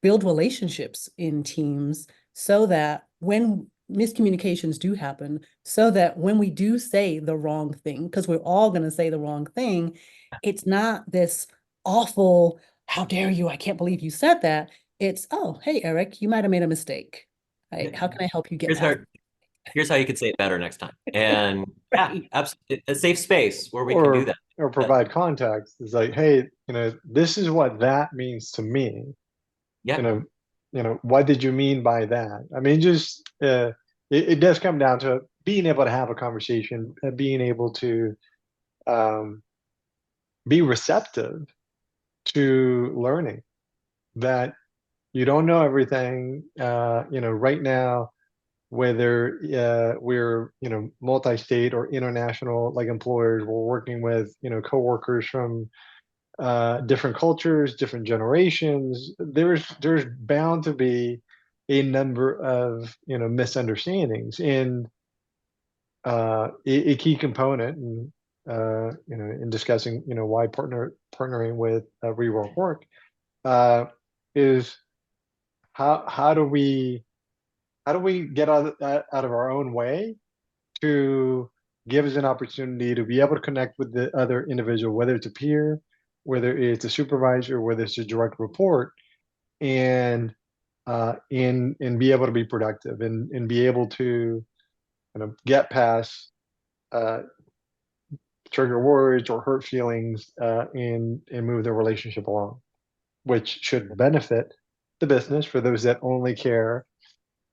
build relationships in teams so that when miscommunications do happen, so that when we do say the wrong thing, because we're all going to say the wrong thing, it's not this awful, how dare you, I can't believe you said that. It's, oh, hey, Eric, you might have made a mistake. Right? How can I help you get Here's past how, here's how you could say it better next time. And yeah, Right. absolutely, a safe space where we can do or that. or provide context. It's like, hey, this is what that means to me. Yeah. you know what did you mean by that? I mean, just it does come down to being able to have a conversation, being able to um, be receptive to learning that you don't know everything. Right now, whether we're multi-state or international, like employers, we're working with coworkers from different cultures, different generations. There's bound to be a number of misunderstandings, and a key component in discussing why partnering with Rework is how do we get out of our own way to give us an opportunity to be able to connect with the other individual, whether it's a peer, whether it's a supervisor, whether it's a direct report, and be able to be productive and be able to get past uh, trigger words or hurt feelings, and move the relationship along, which should benefit the business for those that only care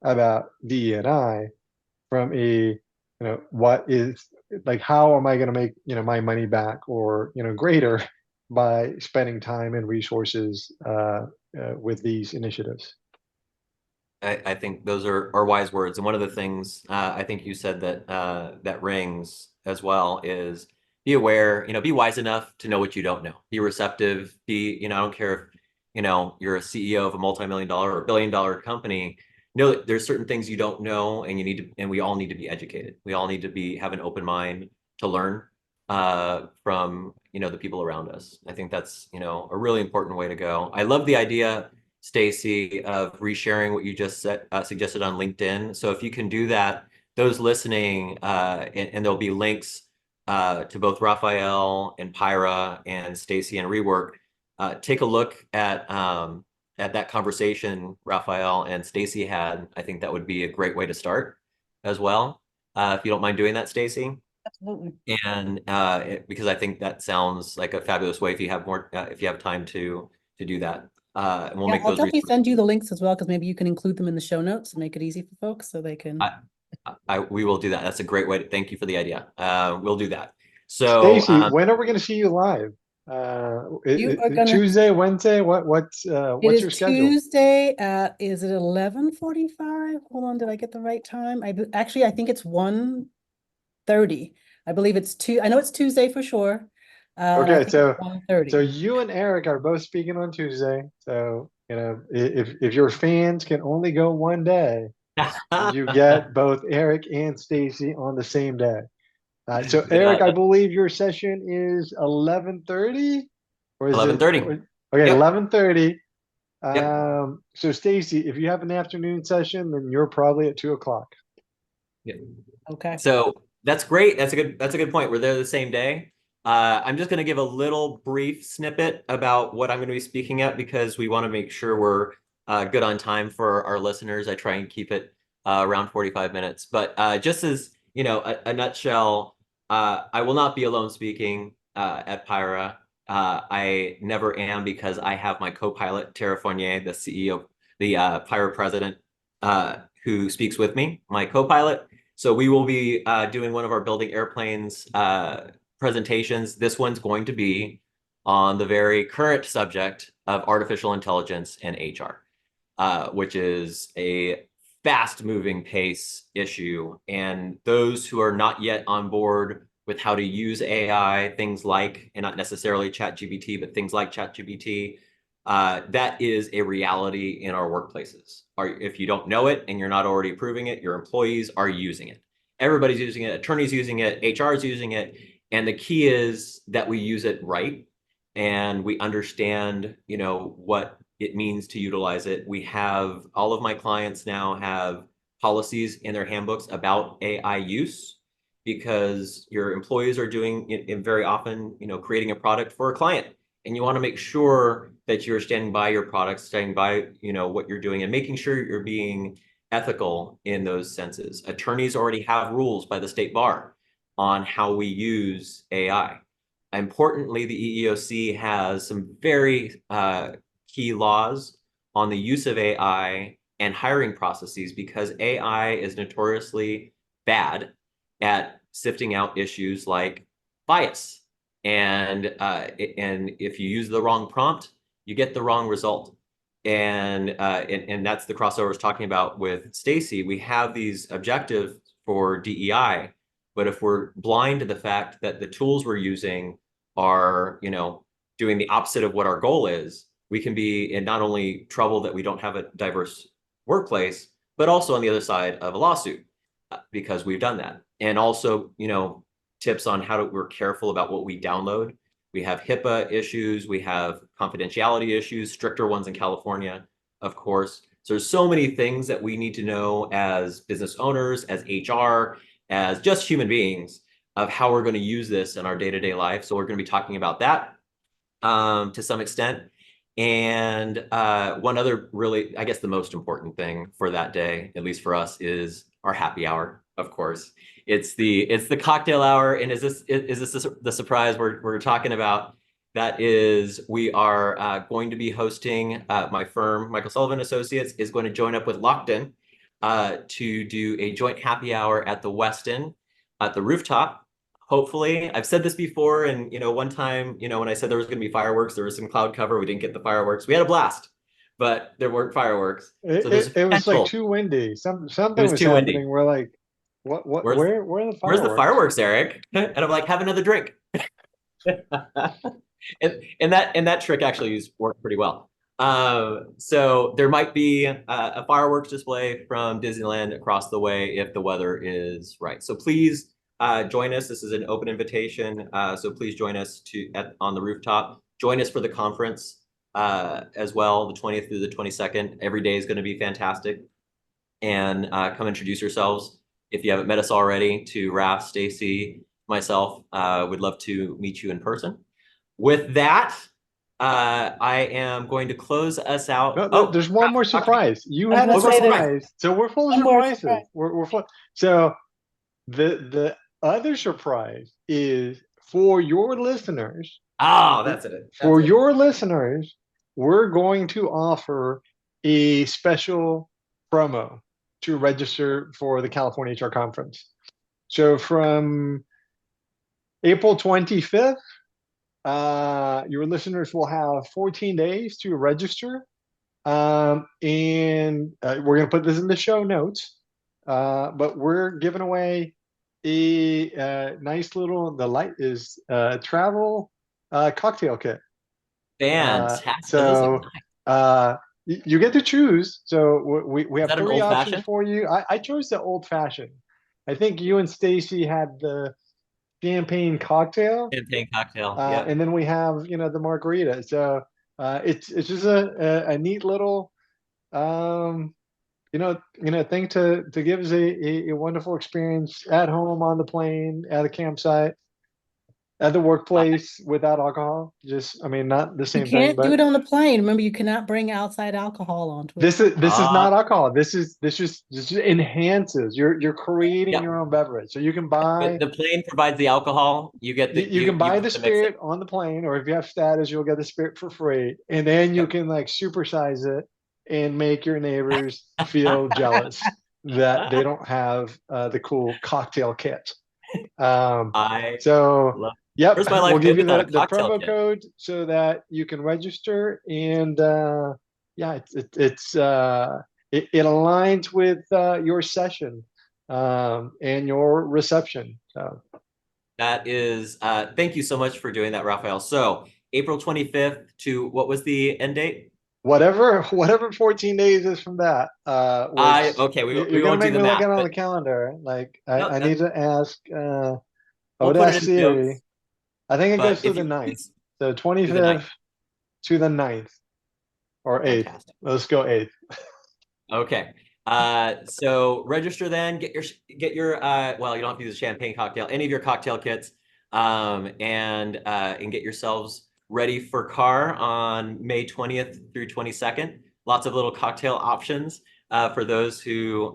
about DE&I from a what is like, how am I going to make my money back or greater by spending time and resources with these initiatives. I think those are wise words. And one of the things I think you said that that rings as well is be aware, be wise enough to know what you don't know. Be receptive. I don't care if, you're a CEO of a multi-million-dollar or billion-dollar company. Know that there's certain things you don't know, and and we all need to be educated. We all need to have an open mind to learn from, the people around us. I think that's, a really important way to go. I love the idea, Stacey, of resharing what you just said, suggested on LinkedIn. So if you can do that, those listening, and there'll be links to both Rafael and PIHRA and Stacey and Rework. Take a look at that conversation Rafael and Stacey had. I think that would be a great way to start as well. If you don't mind doing that, Stacey. Absolutely. And because I think that sounds like a fabulous way if you have more, if you have time to do that. And we'll make I'll those definitely resources. send you the links as well, because maybe you can include them in the show notes and make it easy for folks so they can. We will do that. That's a great way to thank you for the idea. We'll do that. So Stacey, when are we going to see you live? You are gonna. Tuesday, Wednesday? What's It your is schedule? Tuesday at, is it 11:45? Hold on, did I get the right time? I think it's 1:30. I believe it's I know it's Tuesday for sure. And I Okay, think it's so 1:30. you and Eric are both speaking on Tuesday. So if your fans can only go one day, you get both Eric and Stacey on the same day. So Eric, I believe your session is 11:30, or is it 11:30. Okay, Yep. 11:30. Yep. So Stacey, if you have an afternoon session, then you're probably at 2 o'clock. Yep. Okay. So that's great. That's a good point. We're there the same day. I'm just going to give a little brief snippet about what I'm going to be speaking at because we want to make sure we're good on time for our listeners. I try and keep it around 45 minutes. But just as a nutshell, I will not be alone speaking at PIHRA. I never am because I have my co-pilot Tara Fournier, the CEO, the PIHRA president, who speaks with me, my co-pilot. So we will be doing one of our building airplanes presentations. This one's going to be on the very current subject of artificial intelligence and HR, which is a fast-moving pace issue. And those who are not yet on board with how to use AI, things like, and not necessarily ChatGPT, but things like ChatGPT, that is a reality in our workplaces. If you don't know it and you're not already approving it, your employees are using it. Everybody's using it. Attorneys using it. HR is using it. And the key is that we use it right and we understand, what it means to utilize it. We have all of my clients now have policies in their handbooks about AI use because your employees are doing it very often, creating a product for a client. And you want to make sure that you're standing by your products, standing by, what you're doing and making sure you're being ethical in those senses. Attorneys already have rules by the state bar on how we use AI. Importantly, the EEOC has some very key laws on the use of AI and hiring processes because AI is notoriously bad at sifting out issues like bias. And if you use the wrong prompt, you get the wrong result. And that's the crossover I was talking about with Stacey. We have these objectives for DEI, but if we're blind to the fact that the tools we're using are, doing the opposite of what our goal is, we can be in not only trouble that we don't have a diverse workplace, but also on the other side of a lawsuit because we've done that. And also, tips on how we're careful about what we download. We have HIPAA issues, we have confidentiality issues, stricter ones in California, of course. So there's so many things that we need to know as business owners, as HR, as just human beings of how we're going to use this in our day-to-day life. So we're going to be talking about that to some extent. And one other really, I guess the most important thing for that day, at least for us, is our happy hour, of course. It's the cocktail hour. And is this the surprise we're talking about? That is, we are going to be hosting my firm, Michael Sullivan Associates, is going to join up with Lockton to do a joint happy hour at the Westin at the rooftop. Hopefully, I've said this before, and one time, when I said there was going to be fireworks, there was some cloud cover. We didn't get the fireworks. We had a blast, but there weren't fireworks. So there's It was like potential. too windy. Something was was too windy. happening. We're like, what? Where's Where are the Where's the fireworks? fireworks, Eric? And I'm like, have another drink. and that trick actually worked pretty well. So there might be a fireworks display from Disneyland across the way if the weather is right. So please join us. This is an open invitation. So please join us on the rooftop. Join us for the conference as well, the 20th through the 22nd. Every day is going to be fantastic. And come introduce yourselves. If you haven't met us already, to Raf, Stacey, myself, would love to meet you in person. With that, I am going to close us out. No, there's one more surprise. You had a surprise, so we're full of surprises. We're full. So the other surprise is for your listeners. Oh, that's it. For your listeners, we're going to offer a special promo to register for the California HR Conference. So from April 25th, your listeners will have 14 days to register. And we're going to put this in the show notes. But we're giving away a nice little, the light is travel cocktail kit. Fantastic. So you get to choose. So we have 3 options for you. I chose the old fashioned. I think you and Stacey had the champagne cocktail. Champagne cocktail. Yeah. And then we have, the margarita. So It's just a neat little thing to give us a wonderful experience at home, on the plane, at a campsite, at the workplace without alcohol. I mean, not the You same thing, can't do but it on the plane. Remember, you cannot bring outside alcohol onto it. this is not alcohol. This just enhances. You're creating Yeah. your own beverage, so you can buy. The plane provides the alcohol. You get the You can buy the mix it. spirit on the plane, or if you have status, you'll get the spirit for free, and then you can like supersize it and make your neighbors feel jealous that they don't have the cool cocktail kit. I So love. yep, First of my life we'll give you without a the cocktail promo kit. code so that you can register, and yeah, it aligns with your session and your reception. So That is, thank you so much for doing that, Rafael. So April 25th to what was the end date? whatever 14 days is from that. Okay, we You're gonna won't do make the me look math, at it on but the calendar. Like no, I need to ask. I we'll would put it ask in the Siri. notes. I think it goes But to if the you 9th. please, So to the 9th. 25th to the 9th or 8th. Fantastic. Let's go 8th. Okay. So register then, get your well, you don't have to use a champagne cocktail, any of your cocktail kits, and get yourselves ready for CAHR on May 20th through 22nd. Lots of little cocktail options for those who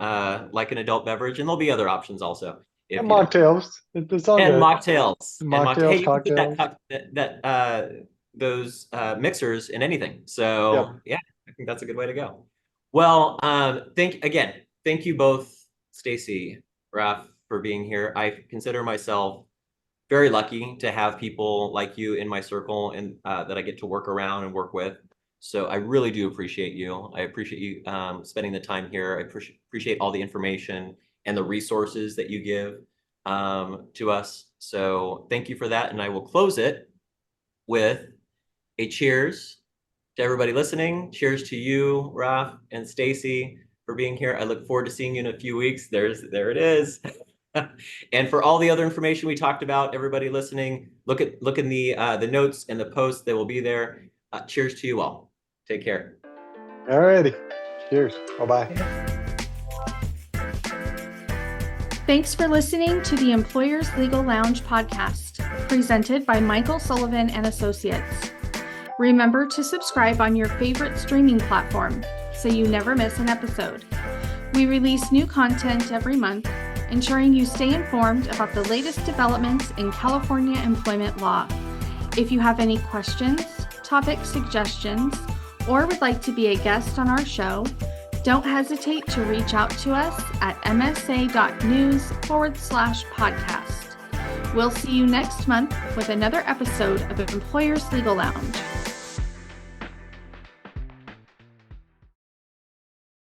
like an adult beverage, and there'll be other options also. And mocktails. It's all And good. mocktails. Mocktails, Hey, you can put cocktails. those mixers in anything. So Yep. yeah, I think that's a good way to go. Well, thank you both, Stacey, Raf, for being here. I consider myself very lucky to have people like you in my circle and that I get to work around and work with. So I really do appreciate you. I appreciate you spending the time here. I appreciate all the information and the resources that you give to us. So thank you for that. And I will close it with a cheers to everybody listening. Cheers to you, Raf and Stacey, for being here. I look forward to seeing you in a few weeks. There it is. And for all the other information we talked about, everybody listening, look in the notes and the posts. They will be there. Cheers to you all. Take care. All righty. Cheers. Bye-bye. Thanks for listening to the Employers Legal Lounge podcast, presented by Michael Sullivan and Associates. Remember to subscribe on your favorite streaming platform so you never miss an episode. We release new content every month, ensuring you stay informed about the latest developments in California employment law. If you have any questions, topic suggestions, or would like to be a guest on our show, don't hesitate to reach out to us at msa.news/podcast. We'll see you next month with another episode of Employers Legal Lounge.